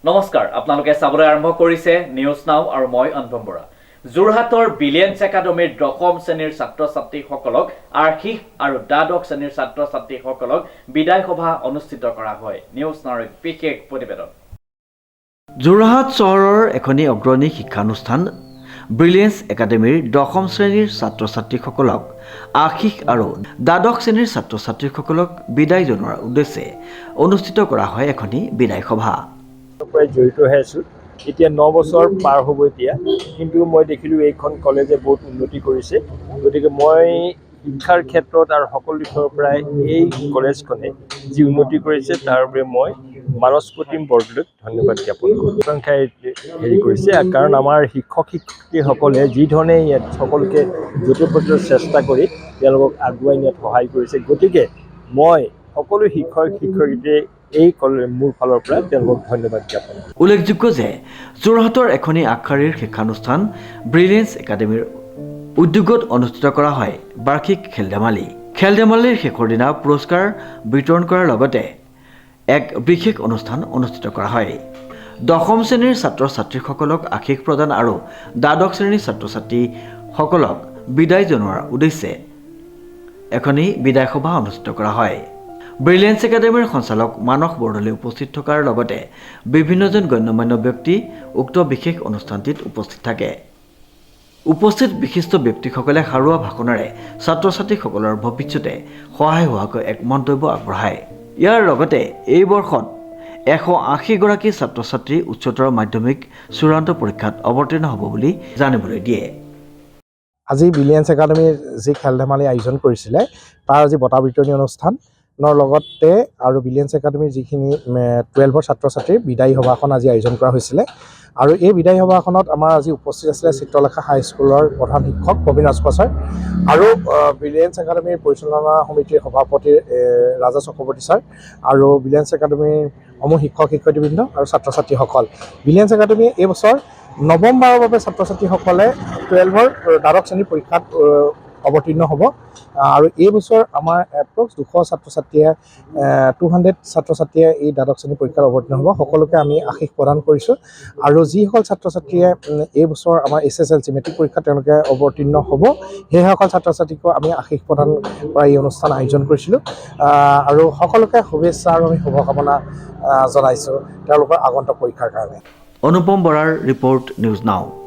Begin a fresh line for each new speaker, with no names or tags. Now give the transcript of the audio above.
নমস্কাৰ আপোনালোকে চাবলৈ আৰম্ভ কৰিছে নিউজ নাও আৰু মই অনুপম বৰা যোৰহাটৰ বিলিয়েন্স একাডেমীৰ দশম শ্ৰেণীৰ ছাত্ৰ-ছাত্ৰীসকলক আৰ্হিক আৰু দ্বাদশ শ্ৰেণীৰ ছাত্ৰ-ছাত্ৰীসকলক বিদায় সভা অনুষ্ঠিত কৰা হয় নিউজ নাওৰ বিশেষ প্ৰতিবেদন যোৰহাট চহৰৰ এখনি অগ্ৰণী শিক্ষানুষ্ঠান ব্ৰিলিয়েন্স একাডেমীৰ দশম শ্ৰেণীৰ ছাত্ৰ-ছাত্ৰীসকলক আৰ্হিক আৰু দ্বাদশ শ্ৰেণীৰ ছাত্ৰ-ছাত্ৰীসকলক বিদায় জনোৱাৰ উদ্দেশ্যে অনুষ্ঠিত কৰা হয় এখনি বিদায় সভা
জড়িত হৈ আছোঁ এতিয়া 9 বছৰ পাৰ হ'ব এতিয়া কিন্তু মই দেখিলোঁ এইখন কলেজে বহুত উন্নতি কৰিছে গতিকে মই শিক্ষাৰ ক্ষেত্ৰত আৰু সকলো দিশৰ পৰাই এই কলেজখনে যি উন্নতি কৰিছে তাৰ বাবে মই মানস প্ৰতিম বৰদলৈক ধন্যবাদ জ্ঞাপন কৰোঁ সংখ্যাই হেৰি কৰিছে কাৰণ আমাৰ শিক্ষক শিক্ষয়িত্ৰীসকলে যি ধৰণে ইয়াত সকলোকে যথোপযুক্ত চেষ্টা কৰি তেওঁলোকক আগুৱাই নিয়াত সহায় কৰিছে গতিকে মই সকলো শিক্ষক শিক্ষয়িত্ৰীয়ে এই মোৰ ফালৰ পৰা তেওঁলোকক ধন্যবাদ জ্ঞাপন কৰোঁ।
উল্লেখযোগ্য যে যোৰহাটৰ এখনি আগশাৰীৰ শিক্ষানুষ্ঠান ব্ৰিলিয়েন্স একাডেমীৰ উদ্যোগত অনুষ্ঠিত কৰা হয় বাৰ্ষিক খেল-ধেমালি খেল-ধেমালিৰ শেষৰ দিনা পুৰস্কাৰ বিতৰণ কৰাৰ লগতে এক বিশেষ অনুষ্ঠান অনুষ্ঠিত কৰা হয় দশম শ্ৰেণীৰ ছাত্ৰ-ছাত্ৰীসকলক আশীষ প্ৰদান আৰু দ্বাদশ শ্ৰেণীৰ ছাত্ৰ-ছাত্ৰীসকলক বিদায় জনোৱাৰ উদ্দেশ্যে এখনি বিদায় সভা অনুষ্ঠিত কৰা হয় ব্ৰিলিয়েন্স একাডেমীৰ সঞ্চালক মানস বৰদলৈ উপস্থিত থকাৰ লগতে বিভিন্নজন গণ্যমান্য ব্যক্তি উক্ত বিশেষ অনুষ্ঠানটিত উপস্থিত থাকে উপস্থিত বিশিষ্ট ব্যক্তিসকলে সাৰুৱা ভাষণেৰে ছাত্ৰ-ছাত্ৰীসকলৰ ভৱিষ্যতে সহায় হোৱাকৈ এক মন্তব্য আগবঢ়ায় ইয়াৰ লগতে এই বৰ্ষত 180 গৰাকী ছাত্ৰ-ছাত্ৰী উচ্চতৰ মাধ্যমিক চূড়ান্ত পৰীক্ষাত অৱতীৰ্ণ হ'ব বুলি জানিবলৈ দিয়ে
আজি ব্ৰিলিয়েন্স একাডেমীৰ যি খেল-ধেমালি আয়োজন কৰিছিলে তাৰ আজি বঁটা বিতৰণী অনুষ্ঠানৰ লগতে আৰু ব্ৰিলিয়েন্স একাডেমীৰ যিখিনি 12ৰ ছাত্ৰ-ছাত্ৰীৰ বিদায়ী সভাখন আজি আয়োজন কৰা হৈছিলে আৰু এই বিদায়ী সভাখনত আমাৰ আজি উপস্থিত আছিলে চিত্ৰলেখা হাইস্কুলৰ প্ৰধান শিক্ষক প্ৰবীণ ৰাজখোৱা ছাৰ আৰু ব্ৰিলিয়েন্স একাডেমীৰ পৰিচালনা সমিতিৰ সভাপতি ৰাজা চক্ৰৱৰ্তী ছাৰ আৰু ব্ৰিলিয়েন্স একাডেমীৰ সমূহ শিক্ষক শিক্ষয়িত্ৰীবৃন্দ আৰু ছাত্ৰ-ছাত্ৰীসকল ব্ৰিলিয়েন্স একাডেমীয়ে এই বছৰ নৱম বাৰৰ বাবে ছাত্ৰ-ছাত্ৰীসকলে 12ৰ দ্বাদশ শ্ৰেণীৰ পৰীক্ষাত অৱতীৰ্ণ হ'ব আৰু এই বছৰ আমাৰ এপ্ৰক্স 200 ছাত্ৰ-ছাত্ৰীয়ে 200 ছাত্ৰ-ছাত্ৰীয়ে এই দ্বাদশ শ্ৰেণীৰ পৰীক্ষাত অৱতীৰ্ণ হ'ব সকলোকে আমি আশীষ প্ৰদান কৰিছোঁ আৰু যিসকল ছাত্ৰ-ছাত্ৰীয়ে এই বছৰ আমাৰ SSLC মেট্ৰিক পৰীক্ষাত তেওঁলোকে অৱতীৰ্ণ হ'ব সেইসকল ছাত্ৰ-ছাত্ৰীকো আমি আশীষ প্ৰদান কৰা এই অনুষ্ঠান আয়োজন কৰিছিলোঁ আৰু সকলোকে শুভেচ্ছা আৰু আমি শুভকামনা জনাইছোঁ তেওঁলোকৰ আগন্তুক পৰীক্ষাৰ কাৰণে
অনুপম বৰাৰ ৰিপৰ্ট নিউজ নাও